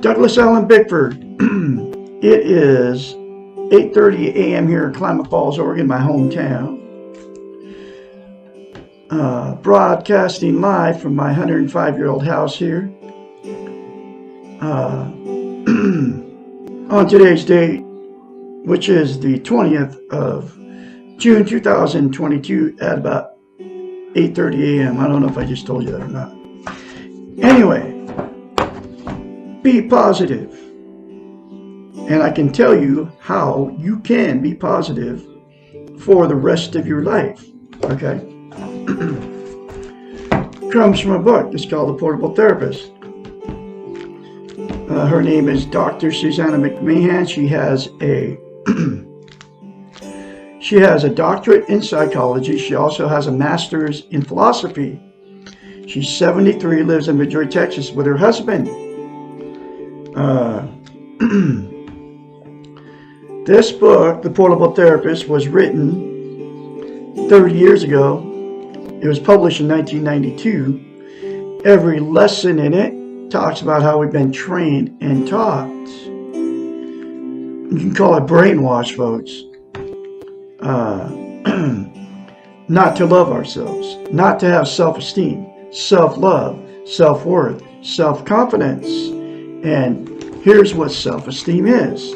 Douglas Allen Bickford. It is 8:30 a.m. here in Klamath Falls, Oregon, my hometown. Broadcasting live from my 105-year-old house here. On today's date, which is the 20th of June 2022 at about 8:30 a.m. I don't know if I just told you that or not. Anyway, be positive. And I can tell you how you can be positive for the rest of your life. Okay? Comes from a book. It's called The Portable Therapist. Her name is Dr. Susanna McMahon. She has a doctorate in psychology. She also has a master's in philosophy. She's 73, lives in Madrid, Texas with her husband. This book, The Portable Therapist, was written 30 years ago. It was published in 1992. Every lesson in it talks about how we've been trained and taught. You can call it brainwash, folks. Not to love ourselves, not to have self-esteem, self-love, self-worth, self-confidence. And here's what self-esteem is.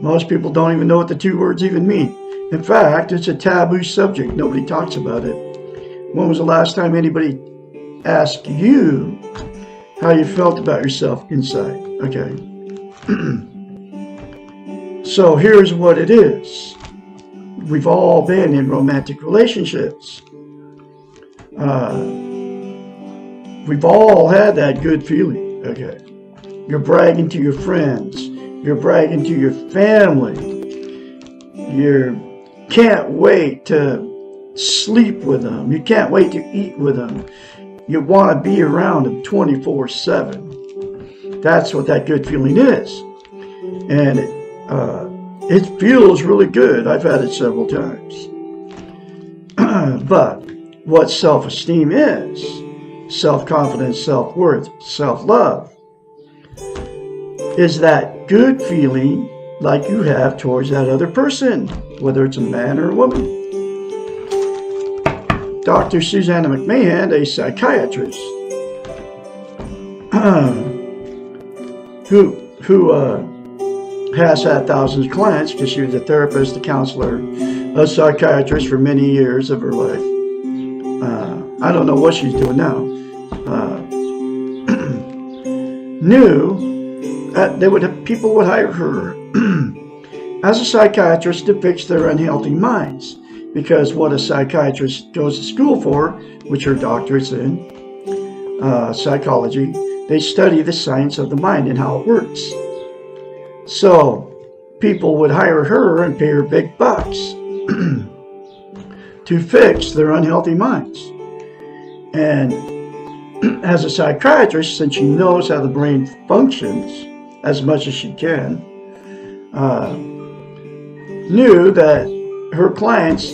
Most people don't even know what the two words even mean. In fact, it's a taboo subject. Nobody talks about it. When was the last time anybody asked you how you felt about yourself inside? Okay. So here's what it is. We've all been in romantic relationships. We've all had that good feeling. Okay. You're bragging to your friends. You're bragging to your family. You can't wait to sleep with them. You can't wait to eat with them. You want to be around them 24/7. That's what that good feeling is. And it feels really good. I've had it several times. But what self-esteem is, self-confidence, self-worth, self-love, is that good feeling like you have towards that other person, whether it's a man or a woman. Dr. Susanna McMahon, a psychiatrist, who has had thousands of clients because she was a therapist, a counselor, a psychiatrist for many years of her life. I don't know what she's doing now. People would hire her as a psychiatrist to fix their unhealthy minds, because what a psychiatrist goes to school for, which her doctorate's in psychology, they study the science of the mind and how it works. So people would hire her and pay her big bucks to fix their unhealthy minds. And as a psychiatrist, since she knows how the brain functions as much as she can, knew that her clients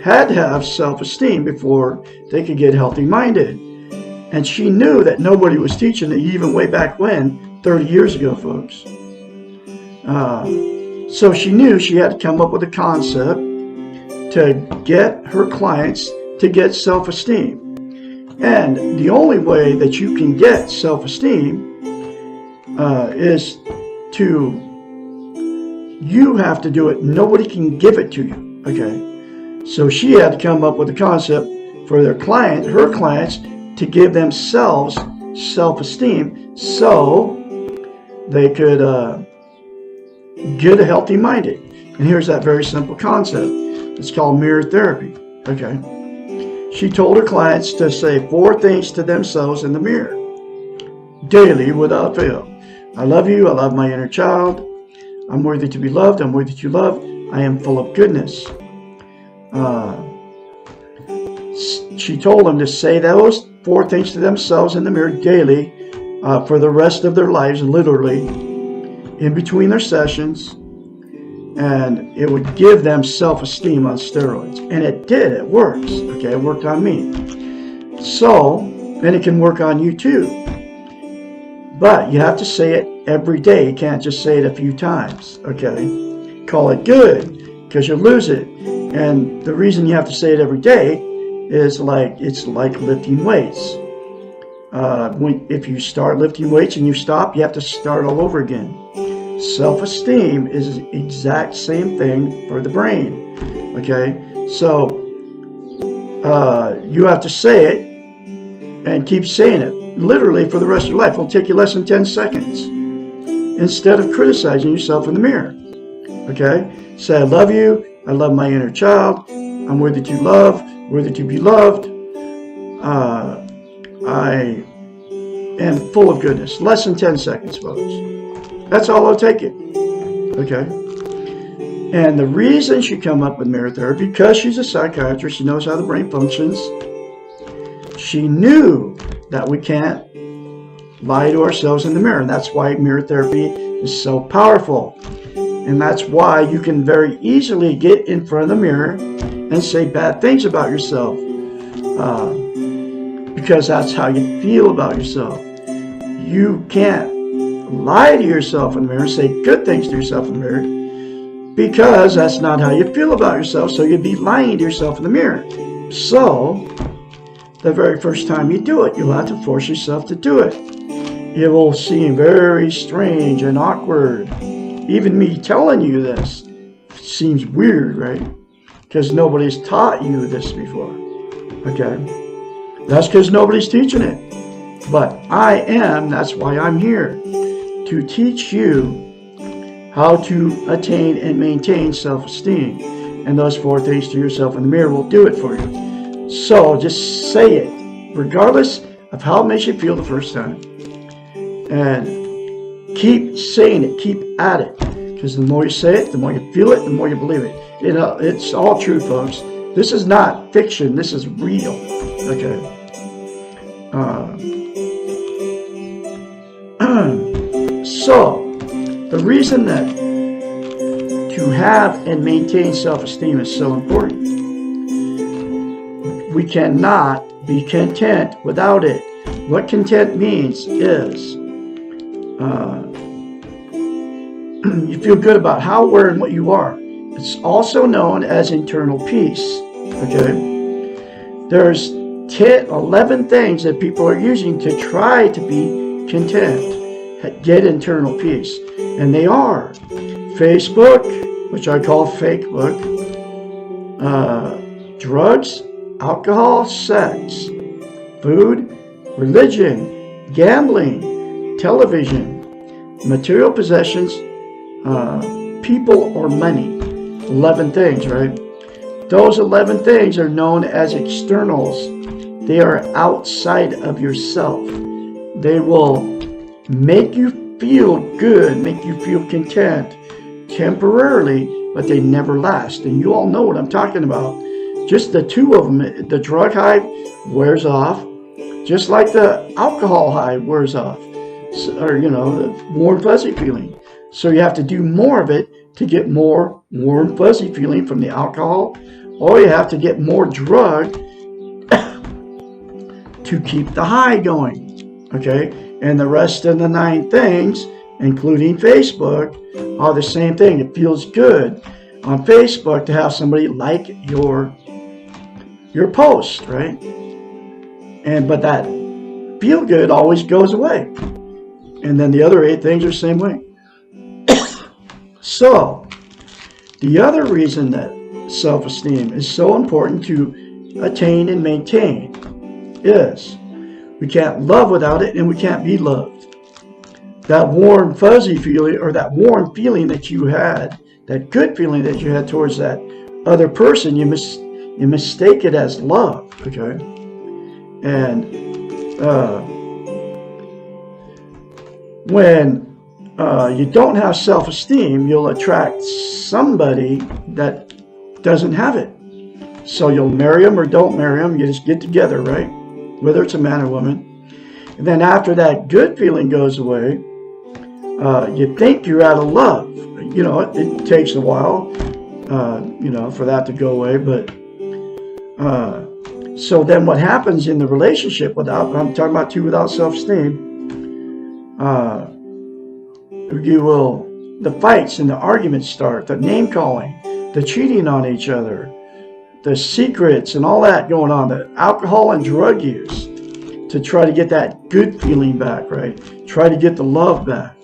had to have self-esteem before they could get healthy-minded. And she knew that nobody was teaching it, even way back when, 30 years ago, folks. So she knew she had to come up with a concept to get her clients to get self-esteem. And the only way that you can get self-esteem is you have to do it. Nobody can give it to you. Okay. So she had to come up with a concept for her clients, to give themselves self-esteem so they could get a healthy-minded. And here's that very simple concept. It's called mirror therapy. Okay. She told her clients to say 4 things to themselves in the mirror daily without fail. I love you. I love my inner child. I'm worthy to be loved. I'm worthy to love. I am full of goodness. She told them to say those 4 things to themselves in the mirror daily for the rest of their lives, literally, in between their sessions. And it would give them self-esteem on steroids. And it did. It works. Okay, it worked on me. So, then it can work on you too. But you have to say it every day. You can't just say it a few times, okay? Call it good, because you'll lose it. And the reason you have to say it every day is it's like lifting weights. If you start lifting weights and you stop, you have to start all over again. Self-esteem is the exact same thing for the brain, okay? So you have to say it and keep saying it, literally for the rest of your life. It'll take you less than 10 seconds. Instead of criticizing yourself in the mirror, okay? Say, I love you. I love my inner child. I'm worthy to love, worthy to be loved. I am full of goodness. Less than 10 seconds, folks. That's all it'll take you, okay? And the reason she come up with mirror therapy, because she's a psychiatrist, she knows how the brain functions. She knew that we can't lie to ourselves in the mirror. And that's why mirror therapy is so powerful. And that's why you can very easily get in front of the mirror and say bad things about yourself. Because that's how you feel about yourself. You can't lie to yourself in the mirror, say good things to yourself in the mirror, because that's not how you feel about yourself. So you'd be lying to yourself in the mirror. So the very first time you do it, you'll have to force yourself to do it. It will seem very strange and awkward. Even me telling you this seems weird, right? Because nobody's taught you this before, okay? That's because nobody's teaching it. But I am, that's why I'm here, to teach you how to attain and maintain self-esteem. And those 4 things to yourself in the mirror will do it for you. So just say it, regardless of how it makes you feel the first time. And keep saying it, keep at it. Because the more you say it, the more you feel it, the more you believe it. It's all true, folks. This is not fiction, this is real. Okay. So, the reason that to have and maintain self-esteem is so important. We cannot be content without it. What content means is you feel good about how, where, and what you are. It's also known as internal peace. Okay? There's 11 things that people are using to try to be content, get internal peace. And they are Facebook, which I call fake book, drugs, alcohol, sex, food, religion, gambling, television, material possessions, people, or money. 11 things, right? Those 11 things are known as externals. They are outside of yourself. They will make you feel good, make you feel content temporarily, but they never last. And you all know what I'm talking about. Just the 2 of them, the drug high wears off, just like the alcohol high wears off, or, the warm, fuzzy feeling. So you have to do more of it to get more warm, fuzzy feeling from the alcohol, or you have to get more drug to keep the high going, okay? And the rest of the 9 things, including Facebook, are the same thing. It feels good on Facebook to have somebody like your post, right? But that feel good always goes away. And then the other 8 things are the same way. So, the other reason that self-esteem is so important to attain and maintain is we can't love without it, and we can't be loved. That warm, fuzzy feeling, or that warm feeling that you had, that good feeling that you had towards that other person, you mistake it as love, okay? And when you don't have self-esteem, you'll attract somebody that doesn't have it. So you'll marry them or don't marry them. You just get together, right? Whether it's a man or woman. And then after that good feeling goes away, you think you're out of love. It takes a while, for that to go away. But so then what happens in the relationship I'm talking about 2 without self-esteem, the fights and the arguments start, the name calling, the cheating on each other, the secrets and all that going on, the alcohol and drug use to try to get that good feeling back, right? Try to get the love back.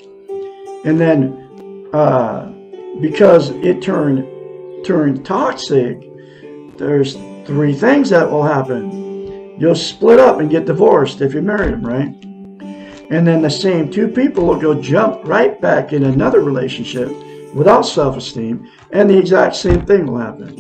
And then because it turned toxic, there's 3 things that will happen. You'll split up and get divorced if you marry them, right? And then the same 2 people will go jump right back in another relationship without self-esteem, and the exact same thing will happen.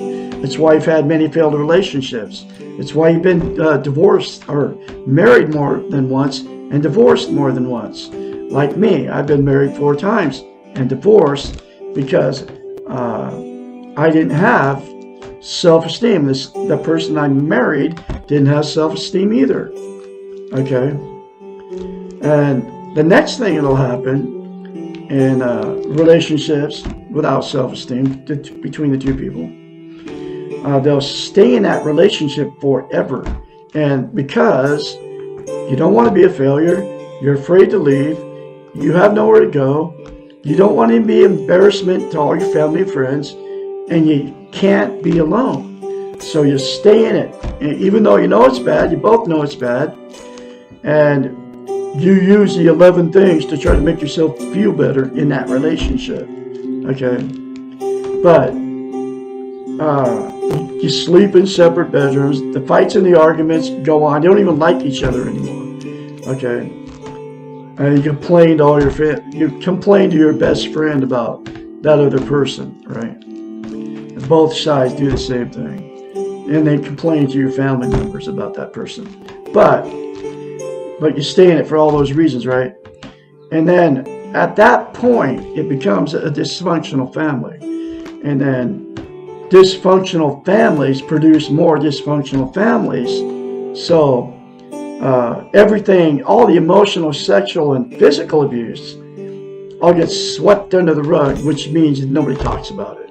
It's why you've had many failed relationships. It's why you've been divorced or married more than once and divorced more than once. Like me, I've been married 4 times and divorced because I didn't have self-esteem. The person I married didn't have self-esteem either. Okay? And the next thing that'll happen in relationships without self-esteem between the 2 people, they'll stay in that relationship forever. And because you don't want to be a failure, you're afraid to leave, you have nowhere to go, you don't want to be an embarrassment to all your family and friends, and you can't be alone. So you stay in it. And even though you know it's bad, you both know it's bad, and you use the 11 things to try to make yourself feel better in that relationship. Okay? But you sleep in separate bedrooms. The fights and the arguments go on. You don't even like each other anymore. Okay? And you complain to your best friend about that other person, right? And both sides do the same thing. And they complain to your family members about that person. But you stay in it for all those reasons, right? And then at that point, it becomes a dysfunctional family. And then dysfunctional families produce more dysfunctional families. So everything, all the emotional, sexual, and physical abuse all gets swept under the rug, which means nobody talks about it.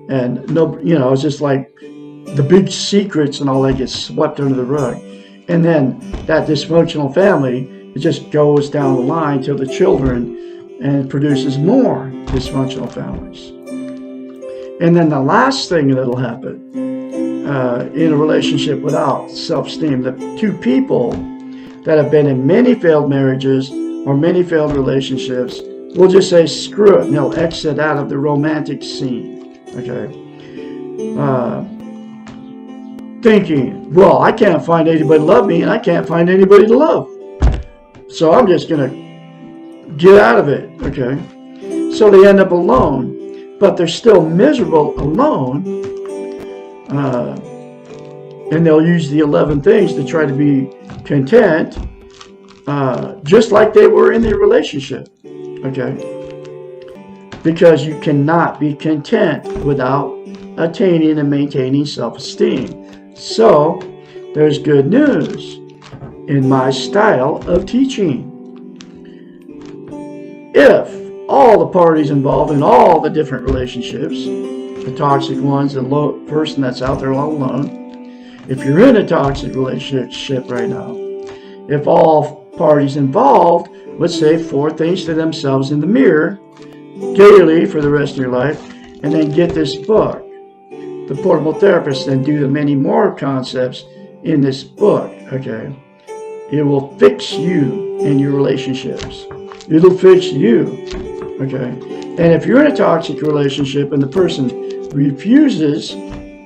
And it's just like the big secrets and all that gets swept under the rug. And then that dysfunctional family, it just goes down the line to the children and produces more dysfunctional families. And then the last thing that'll happen in a relationship without self-esteem, the 2 people that have been in many failed marriages or many failed relationships will just say, screw it, and they'll exit out of the romantic scene. Okay? Thinking, well, I can't find anybody to love me, and I can't find anybody to love. So I'm just going to get out of it, okay? So they end up alone, but they're still miserable alone, and they'll use the 11 things to try to be content, just like they were in their relationship, okay? Because you cannot be content without attaining and maintaining self-esteem. So, there's good news in my style of teaching. If all the parties involved in all the different relationships, the toxic ones, the person that's out there all alone, if you're in a toxic relationship right now, if all parties involved would say 4 things to themselves in the mirror daily for the rest of your life, and then get this book, The Portable Therapist, and do the many more concepts in this book, okay? It will fix you in your relationships. It'll fix you, okay? And if you're in a toxic relationship and the person refuses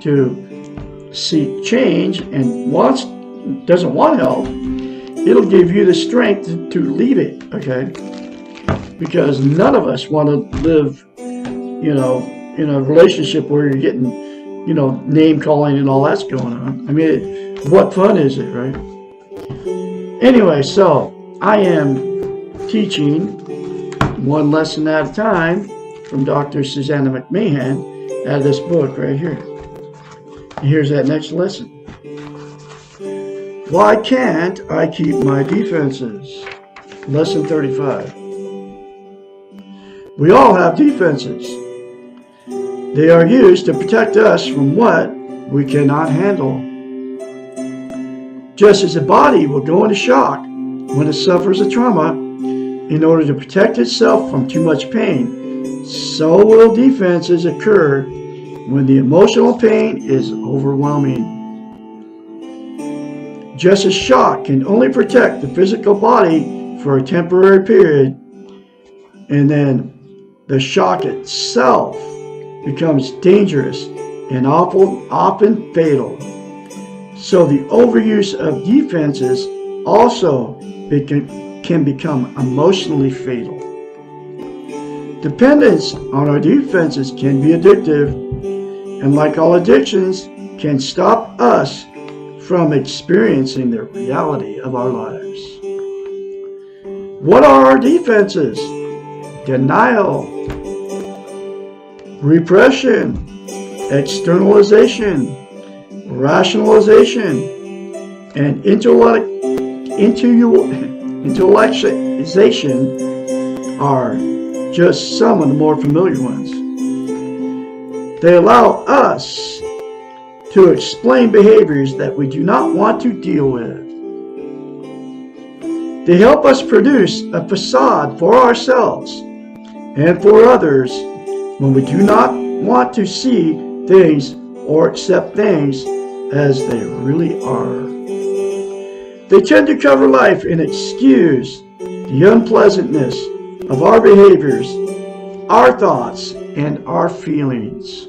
to seek change and doesn't want help, it'll give you the strength to leave it, okay? Because none of us want to live, in a relationship where you're getting, name calling and all that's going on. I mean, what fun is it, right? Anyway, so I am teaching 1 lesson at a time from Dr. Susanna McMahon out of this book right here. And here's that next lesson. Why can't I keep my defenses? Lesson 35. We all have defenses. They are used to protect us from what we cannot handle. Just as the body will go into shock when it suffers a trauma, in order to protect itself from too much pain, so will defenses occur when the emotional pain is overwhelming. Just as shock can only protect the physical body for a temporary period, and then the shock itself becomes dangerous and often fatal. So the overuse of defenses also can become emotionally fatal. Dependence on our defenses can be addictive, and like all addictions, can stop us from experiencing the reality of our lives. What are our defenses? Denial, repression, externalization, rationalization, and intellectualization are just some of the more familiar ones. They allow us to explain behaviors that we do not want to deal with. They help us produce a facade for ourselves and for others when we do not want to see things or accept things as they really are. They tend to cover life and excuse the unpleasantness of our behaviors, our thoughts, and our feelings.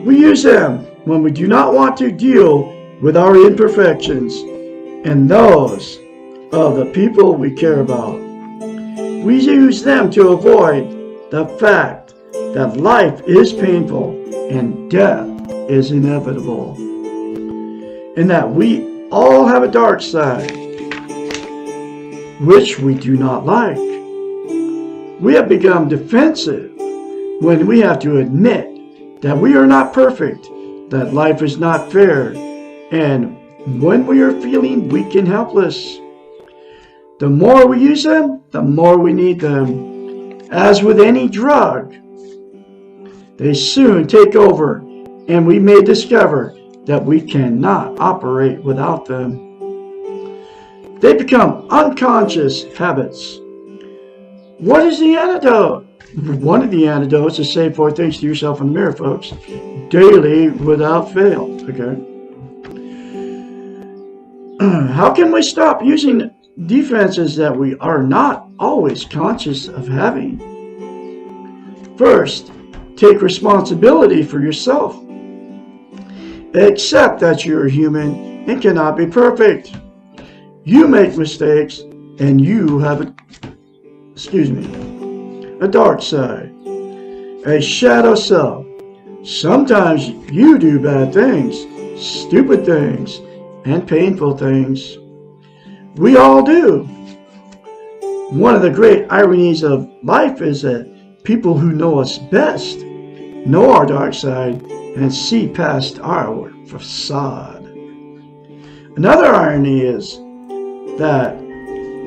We use them when we do not want to deal with our imperfections and those of the people we care about. We use them to avoid the fact that life is painful and death is inevitable, and that we all have a dark side, which we do not like. We have become defensive when we have to admit that we are not perfect, that life is not fair, and when we are feeling weak and helpless. The more we use them, the more we need them. As with any drug, they soon take over, and we may discover that we cannot operate without them. They become unconscious habits. What is the antidote? One of the antidotes is say 4 things to yourself in the mirror, folks, daily without fail. Okay. How can we stop using defenses that we are not always conscious of having? First, take responsibility for yourself. Accept that you're human and cannot be perfect. You make mistakes, and you have a dark side, a shadow self. Sometimes you do bad things, stupid things, and painful things. We all do. One of the great ironies of life is that people who know us best know our dark side and see past our facade. Another irony is that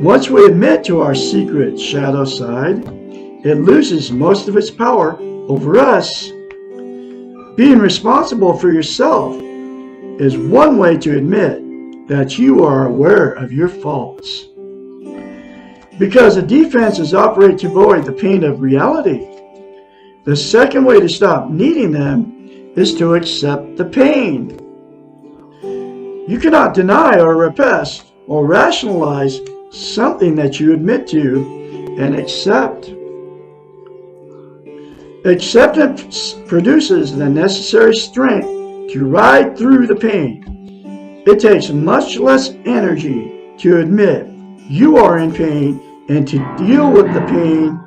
once we admit to our secret shadow side, it loses most of its power over us. Being responsible for yourself is one way to admit that you are aware of your faults. Because the defenses operate to avoid the pain of reality. The second way to stop needing them is to accept the pain. You cannot deny or repress or rationalize something that you admit to and accept. Acceptance produces the necessary strength to ride through the pain. It takes much less energy to admit you are in pain and to deal with the pain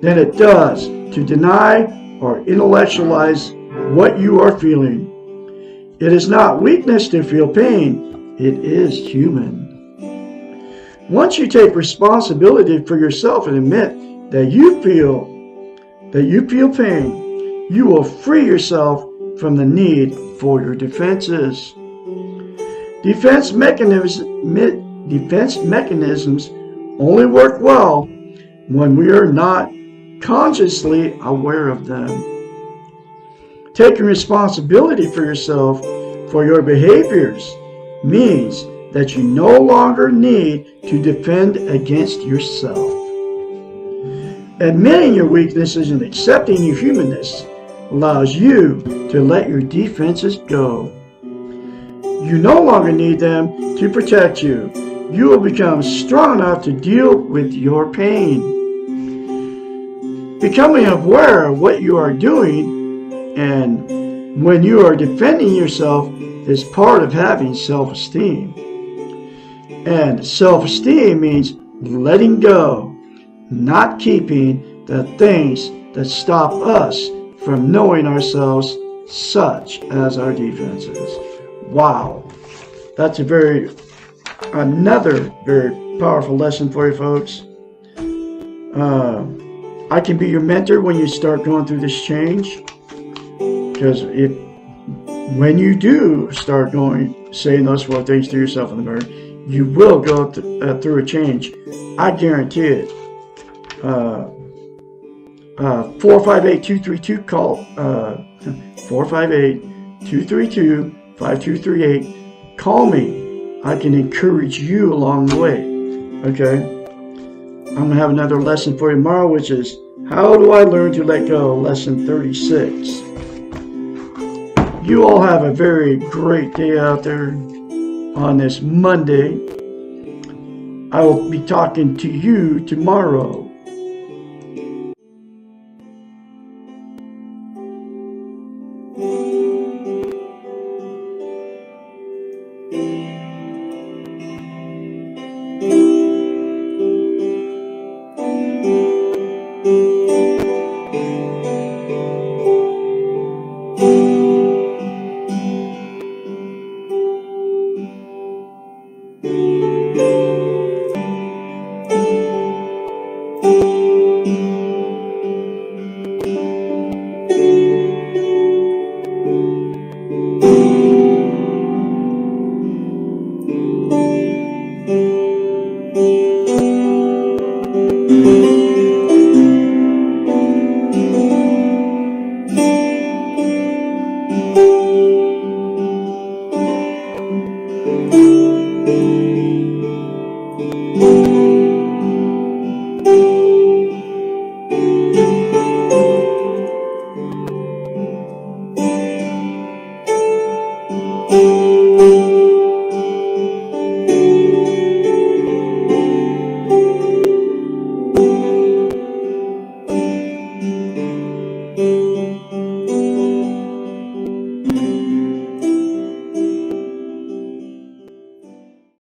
than it does to deny or intellectualize what you are feeling. It is not weakness to feel pain, it is human. Once you take responsibility for yourself and admit that you feel pain, you will free yourself from the need for your defenses. Defense mechanisms only work well when we are not consciously aware of them. Taking responsibility for yourself, for your behaviors, means that you no longer need to defend against yourself. Admitting your weaknesses and accepting your humanness allows you to let your defenses go. You no longer need them to protect you. You will become strong enough to deal with your pain. Becoming aware of what you are doing and when you are defending yourself is part of having self-esteem. And self-esteem means letting go, not keeping the things that stop us from knowing ourselves, such as our defenses. Wow. That's another very powerful lesson for you folks. I can be your mentor when you start going through this change, because when you do start saying those 4 things to yourself in the mirror, you will go through a change. I guarantee it. 458-232, call 458-232-5238. Call me. I can encourage you along the way. Okay? I'm going to have another lesson for you tomorrow, which is how do I learn to let go? Lesson 36. You all have a very great day out there on this Monday. I will be talking to you tomorrow.